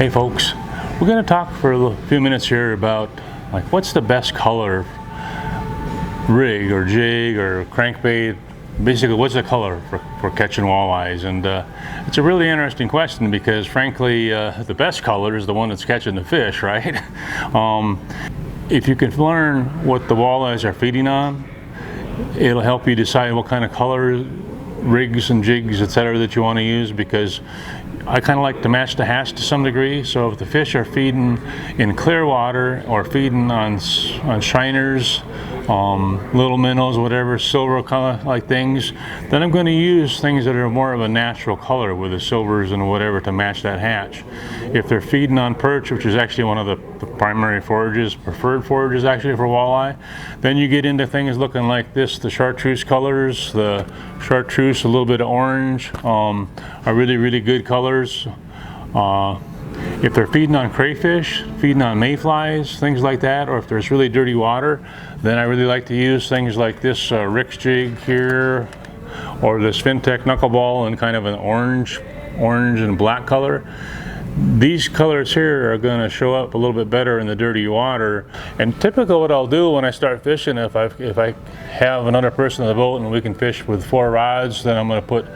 Hey folks, we're going to talk for a few minutes here about what's the best color rig or jig or crankbait. Basically, what's the color for catching walleyes? And it's a really interesting question because frankly the best color is the one that's catching the fish, right? If you can learn what the walleyes are feeding on, it'll help you decide what kind of color rigs and jigs, etc., that you want to use, because I kind of like to match the hatch to some degree. So if the fish are feeding in clear water or feeding on shiners, little minnows, whatever, silver color like things, then I'm going to use things that are more of a natural color with the silvers and whatever to match that hatch. If they're feeding on perch, which is actually one of the primary forages, preferred forages actually for walleye, then you get into things looking like this. The chartreuse colors, the chartreuse, a little bit of orange, are really good colors. If they're feeding on crayfish, feeding on mayflies, things like that, or if there's really dirty water, then I really like to use things like this Rick's jig here, or this Fintech knuckleball in kind of an orange and black color. These colors here are going to show up a little bit better in the dirty water. And typically what I'll do when I start fishing, if I have another person on the boat and we can fish with 4 rods, then I'm going to put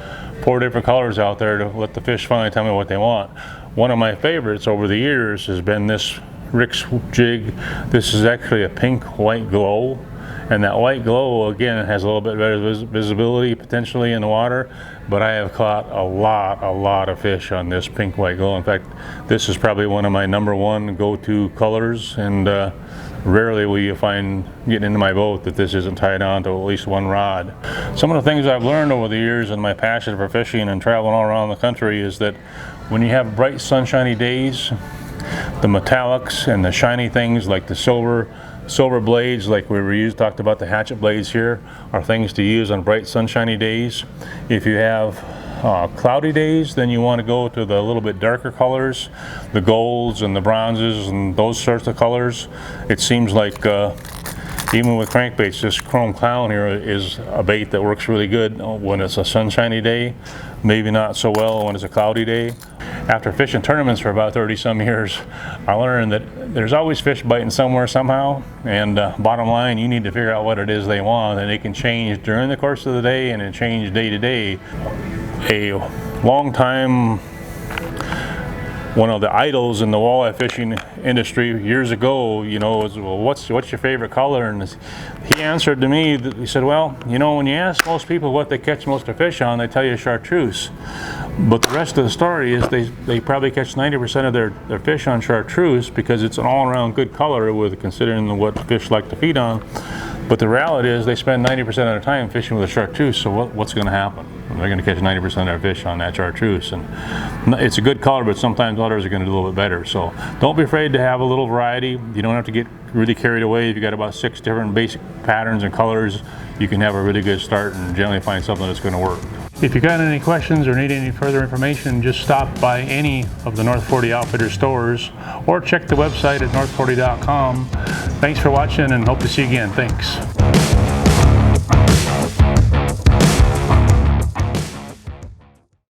4 different colors out there to let the fish finally tell me what they want. One of my favorites over the years has been this Rick's jig. This is actually a pink-white glow, and that white glow again has a little bit better visibility potentially in the water, but I have caught a lot of fish on this pink-white glow. In fact, this is probably one of my #1 go-to colors, and rarely will you find getting into my boat that this isn't tied on to at least 1 rod. Some of the things I've learned over the years in my passion for fishing and traveling all around the country is that when you have bright sunshiny days, the metallics and the shiny things like the silver blades, like we talked about the hatchet blades here, are things to use on bright sunshiny days. If you have cloudy days, then you want to go to the little bit darker colors, the golds and the bronzes and those sorts of colors. It seems like even with crankbaits, this chrome clown here is a bait that works really good when it's a sunshiny day, maybe not so well when it's a cloudy day. After fishing tournaments for about 30 some years, I learned that there's always fish biting somewhere somehow, and bottom line, you need to figure out what it is they want, and it can change during the course of the day and it change day to day. A long time, one of the idols in the walleye fishing industry years ago, was, well, what's your favorite color? And he answered to me, he said, well, when you ask most people what they catch most of fish on, they tell you chartreuse. But the rest of the story is they probably catch 90% of their fish on chartreuse because it's an all-around good color with considering what fish like to feed on. But the reality is they spend 90% of their time fishing with a chartreuse, so what's going to happen? They're going to catch 90% of their fish on that chartreuse. And it's a good color, but sometimes others are going to do a little bit better. So don't be afraid to have a little variety. You don't have to get really carried away. If you got about 6 different basic patterns and colors, you can have a really good start and generally find something that's going to work. If you got any questions or need any further information, just stop by any of the North 40 Outfitter stores or check the website at north40.com. Thanks for watching and hope to see you again. Thanks.